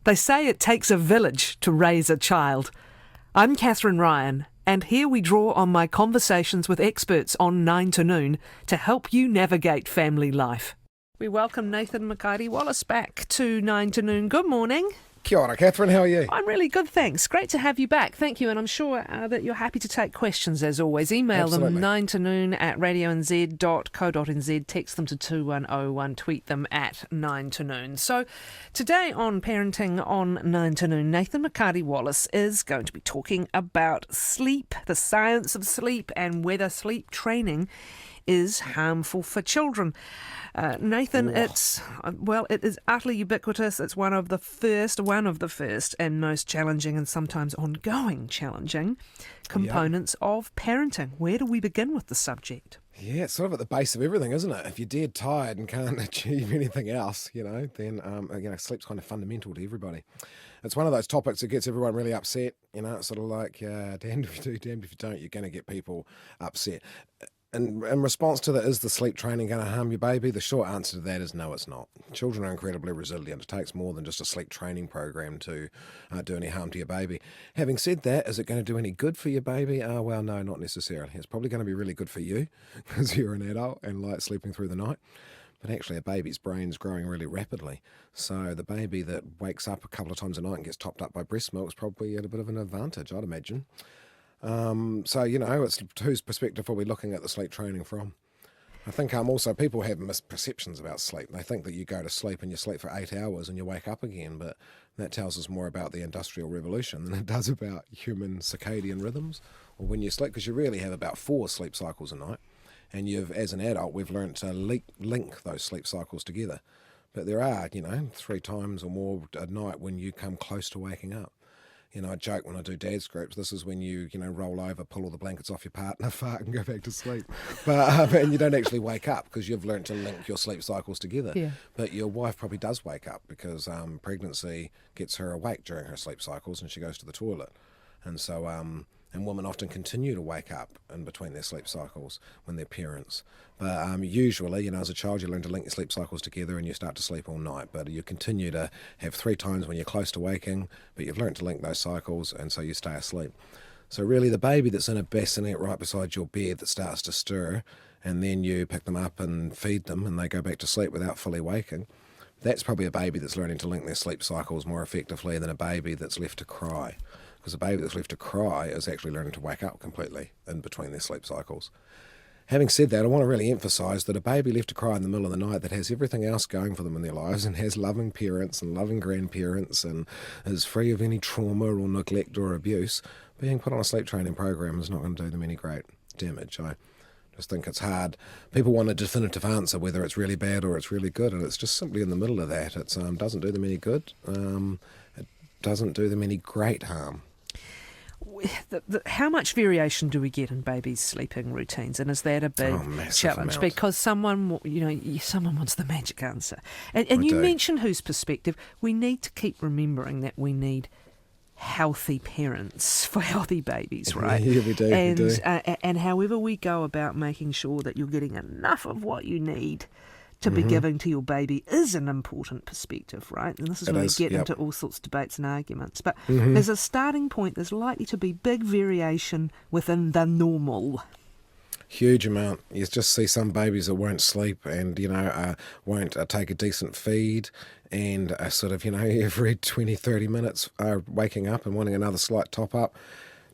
They say it takes a village to raise a child. I'm Kathryn Ryan, and here we draw on my conversations with experts on 9 to Noon to help you navigate family life. We welcome Nathan Mikaere Wallis back to 9 to Noon. Good morning. Kia ora, Kathryn. How are you? I'm really good, thanks. Great to have you back. Thank you, and I'm sure that you're happy to take questions as always. Email Absolutely. them 9tonnoon@radionz.co.nz, text them to 21001, tweet them at 9 to Noon. So today on Parenting on 9 to Noon, Nathan Mikaere Wallis is going to be talking about sleep, the science of sleep, and whether sleep training is harmful for children. Nathan, it is utterly ubiquitous. It's one of the first and most challenging and sometimes ongoing challenging components of parenting. Where do we begin with the subject? Yeah, it's sort of at the base of everything, isn't it? If you're dead tired and can't achieve anything else, then sleep's kind of fundamental to everybody. It's one of those topics that gets everyone really upset. It's sort of like, damned if you do, damned if you don't. You're going to get people upset. And in response to that, is the sleep training going to harm your baby? The short answer to that is no, it's not. Children are incredibly resilient. It takes more than just a sleep training program to do any harm to your baby. Having said that, is it going to do any good for your baby? Well, no, not necessarily. It's probably going to be really good for you because you're an adult and like sleeping through the night. But actually, a baby's brain's growing really rapidly. So the baby that wakes up a couple of times a night and gets topped up by breast milk is probably at a bit of an advantage, I'd imagine. It's whose perspective are we looking at the sleep training from? I think also people have misperceptions about sleep. They think that you go to sleep and you sleep for 8 hours and you wake up again, but that tells us more about the Industrial Revolution than it does about human circadian rhythms or when you sleep, because you really have about 4 sleep cycles a night, and as an adult, we've learned to link those sleep cycles together. But there are, 3 times or more a night when you come close to waking up. I joke when I do dad's groups, this is when you roll over, pull all the blankets off your partner, fart and go back to sleep. But and you don't actually wake up because you've learned to link your sleep cycles together. Yeah. But your wife probably does wake up because pregnancy gets her awake during her sleep cycles and she goes to the toilet. And so, and women often continue to wake up in between their sleep cycles when they're parents. But usually, as a child, you learn to link your sleep cycles together and you start to sleep all night. But you continue to have 3 times when you're close to waking, but you've learned to link those cycles, and so you stay asleep. So really, the baby that's in a bassinet right beside your bed that starts to stir, and then you pick them up and feed them, and they go back to sleep without fully waking, that's probably a baby that's learning to link their sleep cycles more effectively than a baby that's left to cry. Because a baby that's left to cry is actually learning to wake up completely in between their sleep cycles. Having said that, I want to really emphasise that a baby left to cry in the middle of the night that has everything else going for them in their lives and has loving parents and loving grandparents and is free of any trauma or neglect or abuse, being put on a sleep training program is not going to do them any great damage. I just think it's hard. People want a definitive answer whether it's really bad or it's really good, and it's just simply in the middle of that. It doesn't do them any good. It doesn't do them any great harm. How much variation do we get in babies' sleeping routines, and is that a big challenge? Amount. Because someone wants the magic answer, and you mentioned whose perspective. We need to keep remembering that we need healthy parents for healthy babies, right? Yeah, we do. And however we go about making sure that you're getting enough of what you need to be giving to your baby is an important perspective, right? And this is where we get into all sorts of debates and arguments. But as a starting point, there's likely to be big variation within the normal. Huge amount. You just see some babies that won't sleep and, won't take a decent feed and every 20, 30 minutes are waking up and wanting another slight top up.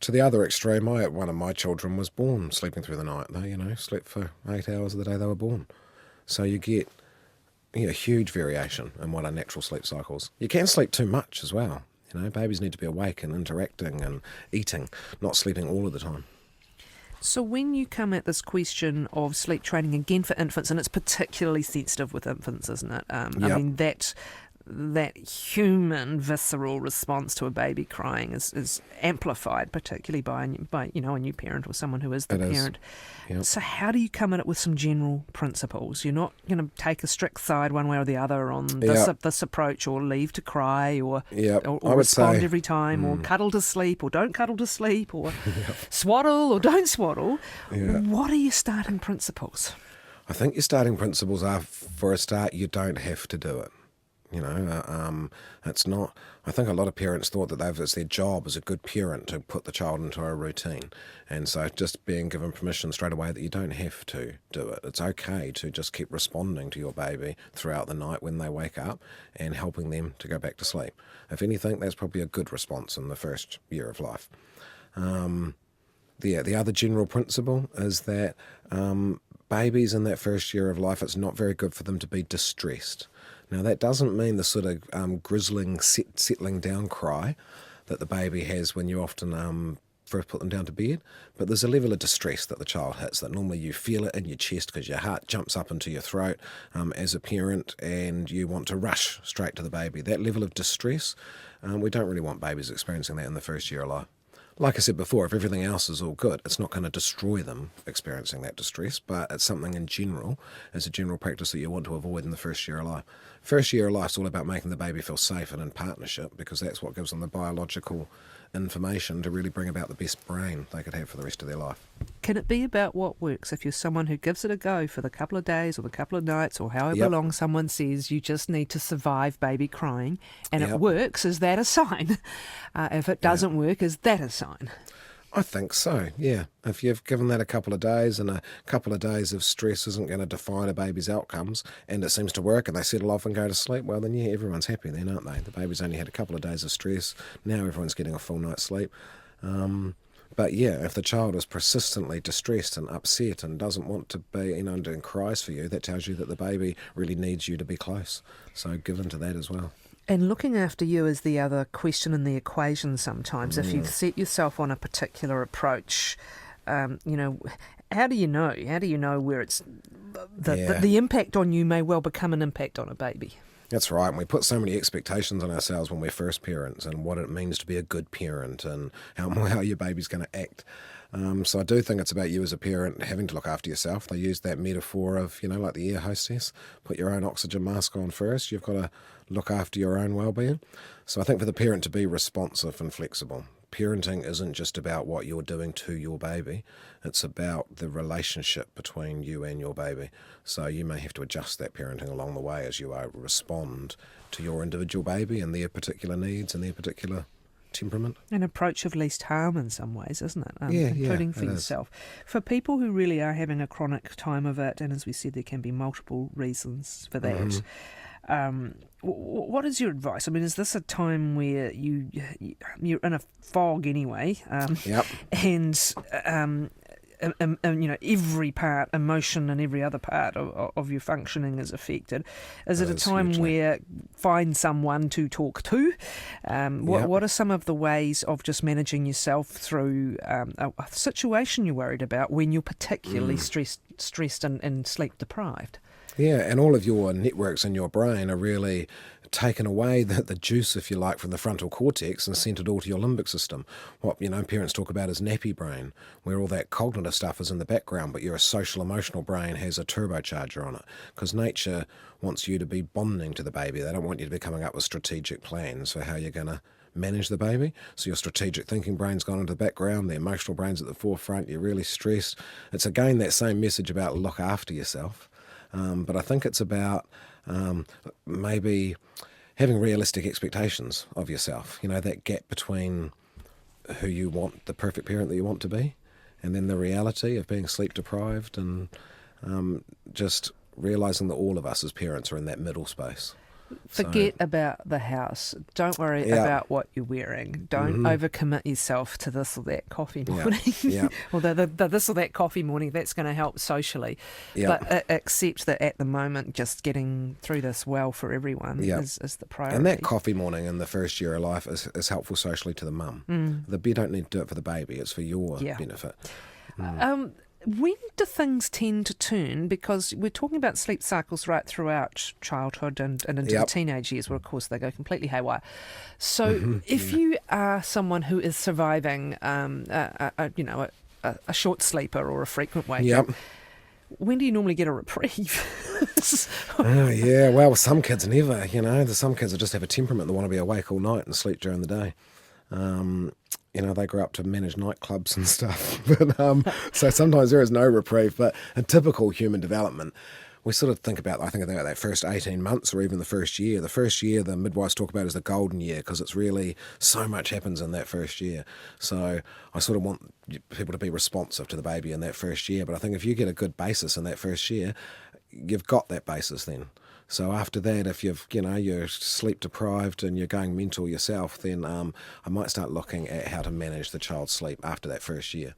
To the other extreme, one of my children was born sleeping through the night. They, slept for 8 hours of the day they were born. So you get huge variation in what are natural sleep cycles. You can sleep too much as well. Babies need to be awake and interacting and eating, not sleeping all of the time. So when you come at this question of sleep training, again for infants, and it's particularly sensitive with infants, isn't it? I mean, that human visceral response to a baby crying is amplified, particularly by a new parent or someone who is the parent. Yep. So how do you come at it with some general principles? You're not going to take a strict side one way or the other on this approach, or leave to cry, or respond every time, or cuddle to sleep, or don't cuddle to sleep, or swaddle or don't swaddle. What are your starting principles? I think your starting principles are, for a start, you don't have to do it. It's not. I think a lot of parents thought that it's their job as a good parent to put the child into a routine, and so just being given permission straight away that you don't have to do it. It's okay to just keep responding to your baby throughout the night when they wake up and helping them to go back to sleep. If anything, that's probably a good response in the first year of life. The other general principle is that babies in that first year of life, it's not very good for them to be distressed. Now, that doesn't mean the sort of grizzling, settling down cry that the baby has when you often first put them down to bed, but there's a level of distress that the child hits that normally you feel it in your chest because your heart jumps up into your throat as a parent, and you want to rush straight to the baby. That level of distress, we don't really want babies experiencing that in the first year of life. Like I said before, if everything else is all good, it's not going to destroy them experiencing that distress, but it's something in general, as a general practice that you want to avoid in the first year of life. First year of life is all about making the baby feel safe and in partnership, because that's what gives them the biological information to really bring about the best brain they could have for the rest of their life. Can it be about what works? If you're someone who gives it a go for the couple of days or the couple of nights or however long someone says you just need to survive baby crying, and it works, is that a sign? If it doesn't work, is that a sign? I think so, yeah. If you've given that a couple of days, and a couple of days of stress isn't going to define a baby's outcomes, and it seems to work and they settle off and go to sleep, well then yeah, everyone's happy then, aren't they? The baby's only had a couple of days of stress, now everyone's getting a full night's sleep. But yeah, if the child is persistently distressed and upset and doesn't want to be, and cries for you, that tells you that the baby really needs you to be close. So give in to that as well. And looking after you is the other question in the equation sometimes. If you've set yourself on a particular approach, how do you know? How do you know where it's the impact on you may well become an impact on a baby? That's right, and we put so many expectations on ourselves when we're first parents, and what it means to be a good parent, and how your baby's going to act. So I do think it's about you as a parent having to look after yourself. They use that metaphor of, like the air hostess, put your own oxygen mask on first. You've got to look after your own well-being. So I think for the parent to be responsive and flexible. Parenting isn't just about what you're doing to your baby, it's about the relationship between you and your baby. So you may have to adjust that parenting along the way as you respond to your individual baby and their particular needs and their particular temperament. An approach of least harm in some ways, isn't it? Including for yourself. For people who really are having a chronic time of it, and as we said, there can be multiple reasons for that. What is your advice? I mean, is this a time where you're in a fog anyway, and every part, emotion and every other part of your functioning is affected? Is it a time where find someone to talk to? What are some of the ways of just managing yourself through a situation you're worried about when you're particularly stressed and sleep deprived? Yeah, and all of your networks in your brain are really taken away, the juice, if you like, from the frontal cortex and sent it all to your limbic system. What, parents talk about is nappy brain, where all that cognitive stuff is in the background, but your social emotional brain has a turbocharger on it, because nature wants you to be bonding to the baby. They don't want you to be coming up with strategic plans for how you're going to manage the baby. So your strategic thinking brain's gone into the background, the emotional brain's at the forefront, you're really stressed. It's again that same message about look after yourself. But I think it's about maybe having realistic expectations of yourself, that gap between who you want, the perfect parent that you want to be, and then the reality of being sleep deprived, and just realising that all of us as parents are in that middle space. Forget about the house. Don't worry about what you're wearing. Don't overcommit yourself to this or that coffee morning. Although the this or that coffee morning, that's going to help socially. But accept that at the moment, just getting through this well for everyone is the priority. And that coffee morning in the first year of life is helpful socially to the mum. You don't need to do it for the baby. It's for your benefit. When do things tend to turn? Because we're talking about sleep cycles right throughout childhood and into the teenage years, where of course they go completely haywire. So if you are someone who is surviving, a short sleeper or a frequent waker, when do you normally get a reprieve? Well, some kids never. There's some kids that just have a temperament that want to be awake all night and sleep during the day. They grow up to manage nightclubs and stuff. But so sometimes there is no reprieve. But in typical human development, we sort of think about that first 18 months or even the first year. The first year, the midwives talk about as the golden year because it's really so much happens in that first year. So I sort of want people to be responsive to the baby in that first year. But I think if you get a good basis in that first year, you've got that basis then. So after that, if you're sleep deprived and you're going mental yourself, then I might start looking at how to manage the child's sleep after that first year.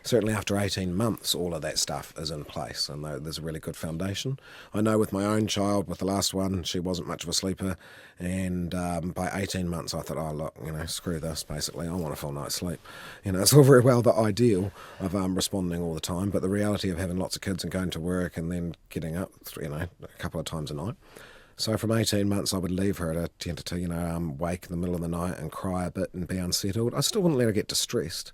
Certainly after 18 months, all of that stuff is in place, and there's a really good foundation. I know with my own child, with the last one, she wasn't much of a sleeper, and by 18 months I thought, oh look, screw this, basically, I want a full night's sleep. It's all very well the ideal of responding all the time, but the reality of having lots of kids and going to work and then getting up, a couple of times a night. So from 18 months I would leave her at a 10 to 2, wake in the middle of the night and cry a bit and be unsettled. I still wouldn't let her get distressed,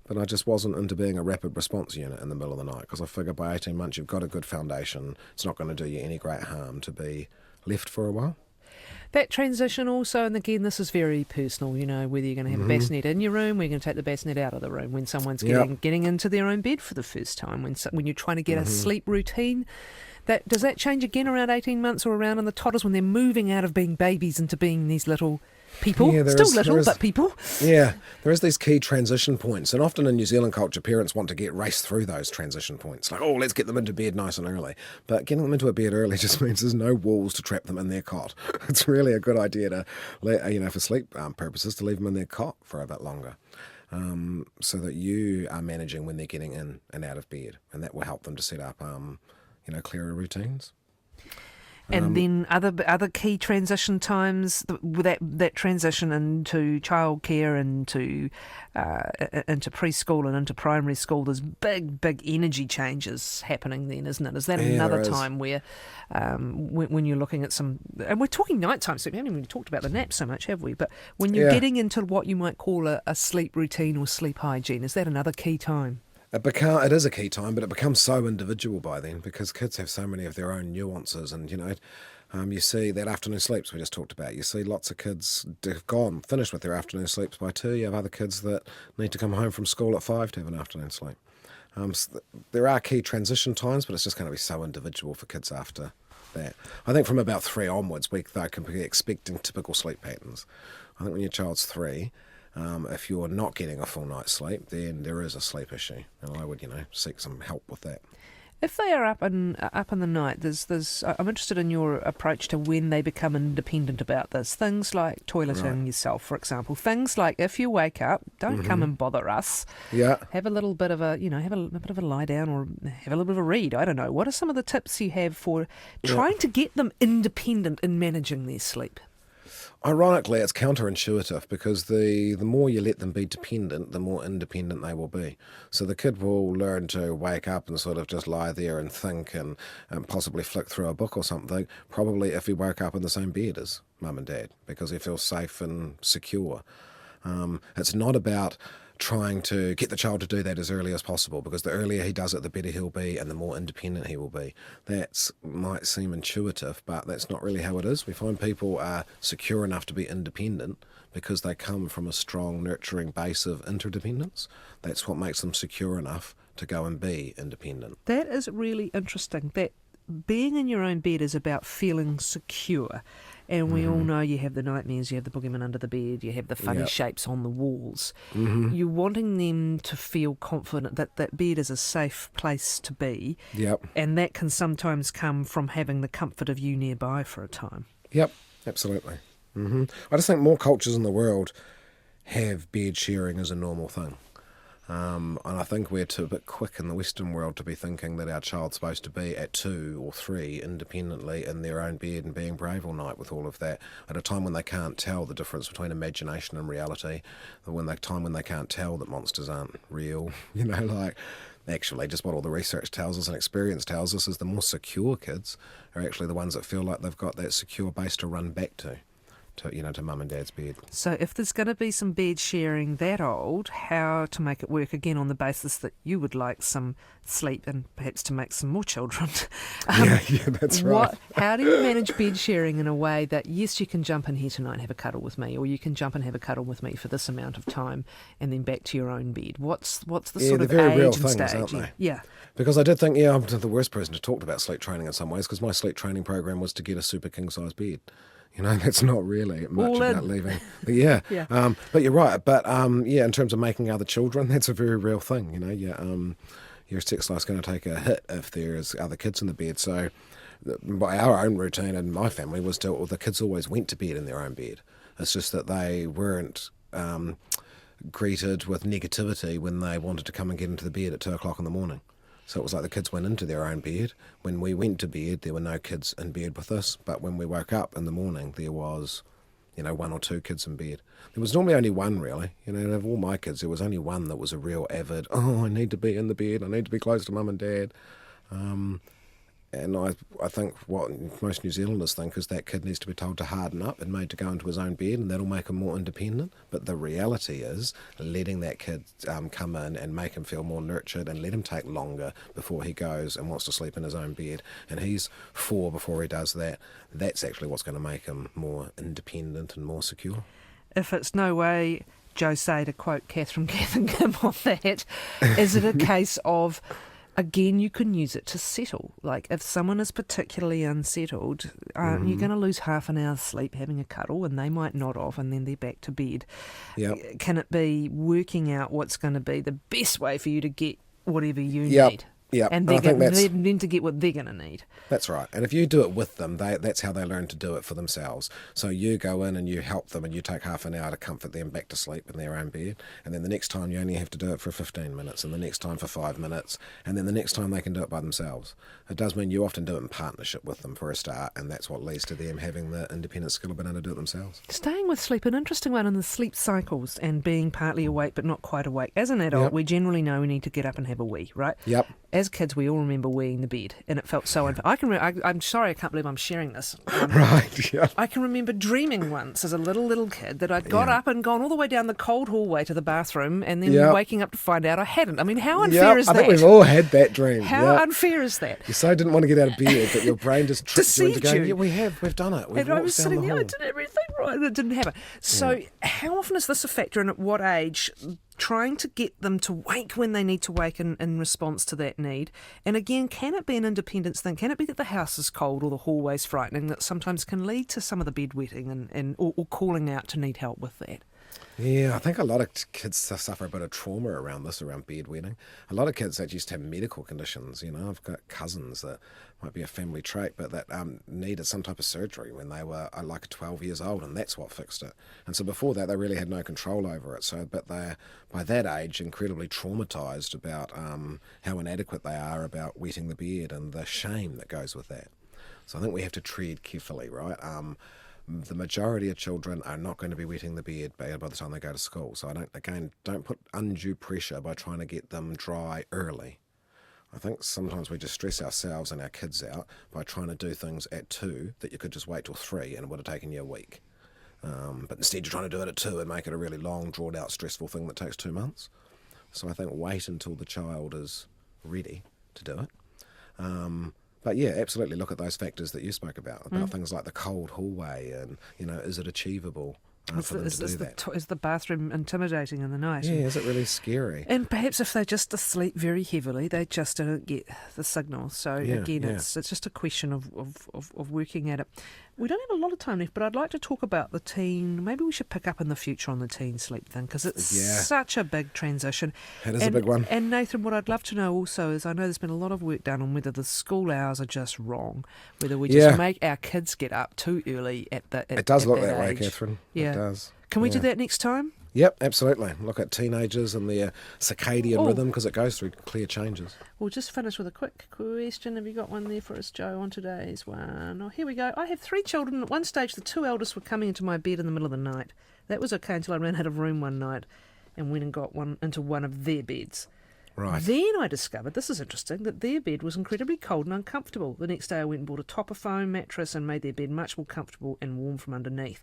but I just wasn't into being a rapid response unit in the middle of the night because I figured by 18 months you've got a good foundation. It's not going to do you any great harm to be left for a while. That transition also, and again, this is very personal, whether you're going to have a bassinet in your room, or you're going to take the bassinet out of the room when someone's getting into their own bed for the first time, when you're trying to get a sleep routine. Does that change again around 18 months or around in the toddlers when they're moving out of being babies into being these little people? Yeah, but people. Yeah, there is these key transition points, and often in New Zealand culture, parents want to get race through those transition points. Like, let's get them into bed nice and early. But getting them into a bed early just means there's no walls to trap them in their cot. It's really a good idea to, for sleep purposes, to leave them in their cot for a bit longer. So that you are managing when they're getting in and out of bed, and that will help them to set up clearer routines. And then other key transition times, that transition into childcare, into preschool and into primary school, there's big energy changes happening then, isn't it? Is that another time where when you're looking at some, and we're talking nighttime sleep, we haven't even talked about the nap so much, have we? But when you're getting into what you might call a sleep routine or sleep hygiene, is that another key time? It is a key time, but it becomes so individual by then because kids have so many of their own nuances, and you see that afternoon sleeps we just talked about. You see lots of kids finished with their afternoon sleeps by 2. You have other kids that need to come home from school at 5 to have an afternoon sleep. So there are key transition times, but it's just going to be so individual for kids after that. I think from about 3 onwards, they can be expecting typical sleep patterns. I think when your child's 3. If you're not getting a full night's sleep, then there is a sleep issue, and I would, seek some help with that. If they are up in the night, I'm interested in your approach to when they become independent about this. Things like toileting yourself, for example. Things like if you wake up, don't come and bother us. Yeah. Have a little bit of a bit of a lie down or have a little bit of a read. I don't know. What are some of the tips you have for trying to get them independent in managing their sleep? Ironically, it's counterintuitive because the more you let them be dependent, the more independent they will be. So the kid will learn to wake up and sort of just lie there and think and possibly flick through a book or something, probably if he woke up in the same bed as mum and dad, because he feels safe and secure. It's not about trying to get the child to do that as early as possible, because the earlier he does it, the better he'll be and the more independent he will be. That might seem intuitive, but that's not really how it is. We find people are secure enough to be independent because they come from a strong, nurturing base of interdependence. That's what makes them secure enough to go and be independent. That is really interesting. That being in your own bed is about feeling secure. And we all know you have the nightmares, you have the boogeyman under the bed, you have the funny shapes on the walls. You're wanting them to feel confident that that bed is a safe place to be. Yep. And that can sometimes come from having the comfort of you nearby for a time. Yep, absolutely. I just think more cultures in the world have bed sharing as a normal thing. And I think we're a bit quick in the Western world to be thinking that our child's supposed to be at 2 or 3 independently in their own bed and being brave all night with all of that, at a time when they can't tell the difference between imagination and reality, when they can't tell that monsters aren't real. Actually, just what all the research tells us and experience tells us is the more secure kids are actually the ones that feel like they've got that secure base to run back to to mum and dad's bed. So if there's going to be some bed sharing that old, how to make it work, again, on the basis that you would like some sleep and perhaps to make some more children. Yeah, that's right. How do you manage bed sharing in a way that, yes, you can jump in here tonight and have a cuddle with me, or you can jump and have a cuddle with me for this amount of time and then back to your own bed? What's the sort of very age real and things, stage? aren't they? Yeah. Because I did think, I'm the worst person to talk about sleep training in some ways, because my sleep training program was to get a super king-size bed. That's not really much about leaving. But yeah. But you're right. But in terms of making other children, that's a very real thing. Your sex life's going to take a hit if there's other kids in the bed. So our own routine in my family was the kids always went to bed in their own bed. It's just that they weren't greeted with negativity when they wanted to come and get into the bed at 2 o'clock in the morning. So it was like the kids went into their own bed. When we went to bed, there were no kids in bed with us. But when we woke up in the morning, there was, 1 or 2 kids in bed. There was normally only one, really. Of all my kids, there was only one that was a real avid, I need to be in the bed. I need to be close to mum and dad. And I think what most New Zealanders think is that kid needs to be told to harden up and made to go into his own bed, and that'll make him more independent. But the reality is letting that kid come in and make him feel more nurtured and let him take longer before he goes and wants to sleep in his own bed. And he's 4 before he does that. That's actually what's going to make him more independent and more secure. If it's no way, Joe say, to quote Kathryn Kim on that, is it a case of, again, you can use it to settle. Like, if someone is particularly unsettled, you're going to lose half an hour's sleep having a cuddle, and they might nod off and then they're back to bed. Yep. Can it be working out what's going to be the best way for you to get whatever you need? Yeah, and they're then to get what they're going to need. That's right. And if you do it with them, that's how they learn to do it for themselves. So you go in and you help them and you take half an hour to comfort them back to sleep in their own bed. And then the next time you only have to do it for 15 minutes, and the next time for 5 minutes, and then the next time they can do it by themselves. It does mean you often do it in partnership with them for a start, and that's what leads to them having the independent skill of being able to do it themselves. Staying with sleep, an interesting one in the sleep cycles and being partly awake but not quite awake. As an adult, we generally know we need to get up and have a wee, right? Yep. As kids, we all remember weeing the bed, and it felt so unfair. I'm sorry, I can't believe I'm sharing this. Right, yeah. I can remember dreaming once as a little kid that I'd got up and gone all the way down the cold hallway to the bathroom, and then waking up to find out I hadn't. I mean, how unfair is that? I think we've all had that dream. How unfair is that? You so didn't want to get out of bed, but your brain just tricked you into going, we've done it. And I was sitting there, I did everything right, and it didn't happen. So how often is this a factor, and at what age, trying to get them to wake when they need to wake in response to that need? And again, can it be an independence thing? Can it be that the house is cold or the hallway's frightening that sometimes can lead to some of the bedwetting or calling out to need help with that? Yeah, I think a lot of kids suffer a bit of trauma around bedwetting. A lot of kids that just have medical conditions. I've got cousins that might be a family trait, but that needed some type of surgery when they were like 12 years old, and that's what fixed it. And so before that, they really had no control over it. But they're, by that age, incredibly traumatised about how inadequate they are about wetting the bed and the shame that goes with that. So I think we have to tread carefully, right? The majority of children are not going to be wetting the bed by the time they go to school. So don't put undue pressure by trying to get them dry early. I think sometimes we just stress ourselves and our kids out by trying to do things at 2 that you could just wait till 3 and it would have taken you a week. But instead you're trying to do it at 2 and make it a really long, drawn out, stressful thing that takes 2 months. So I think wait until the child is ready to do it. But yeah, absolutely look at those factors that you spoke about things like the cold hallway and, is it achievable for them to do that? Is the bathroom intimidating in the night? Yeah, is it really scary? And perhaps if they're just asleep very heavily, they just don't get the signal. So it's just a question of working at it. We don't have a lot of time left, but I'd like to talk about the teen. Maybe we should pick up in the future on the teen sleep thing, because it's such a big transition. It is a big one. And Nathan, what I'd love to know also is, I know there's been a lot of work done on whether the school hours are just wrong, whether we just make our kids get up too early at it does look that way, age. Kathryn. Yeah. It does. Can we do that next time? Yep, absolutely. Look at teenagers and their circadian rhythm, because it goes through clear changes. We'll just finish with a quick question. Have you got one there for us, Joe, on today's one? Oh, here we go. I have 3 children. At one stage, the 2 eldest were coming into my bed in the middle of the night. That was okay until I ran out of room one night and went and got one into one of their beds. Right. Then I discovered, this is interesting, that their bed was incredibly cold and uncomfortable. The next day I went and bought a topper foam mattress and made their bed much more comfortable and warm from underneath.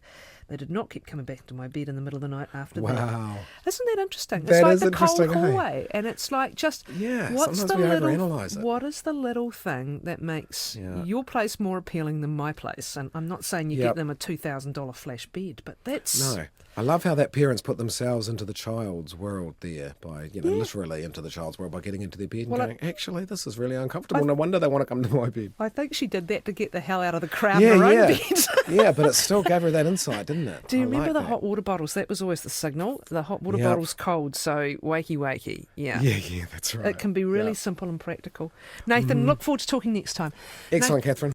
They did not keep coming back to my bed in the middle of the night after that. Wow. Isn't that interesting? That it's like is the interesting, cold eh? hallway, and it's like just Sometimes we overanalyse it. what is the little thing that makes your place more appealing than my place? And I'm not saying you get them a $2,000 flash bed, but that's No. I love how that parents put themselves into the child's world there by, literally into the child's world by getting into their bed and going, actually, this is really uncomfortable. No wonder they want to come to my bed. I think she did that to get the hell out of the crowd in her own bed. Yeah, but it still gave her that insight, didn't it? Do you remember the hot water bottles? That was always the signal. The hot water bottle's cold, so wakey, wakey. Yeah. Yeah, that's right. It can be really simple and practical. Nathan, look forward to talking next time. Excellent, Kathryn.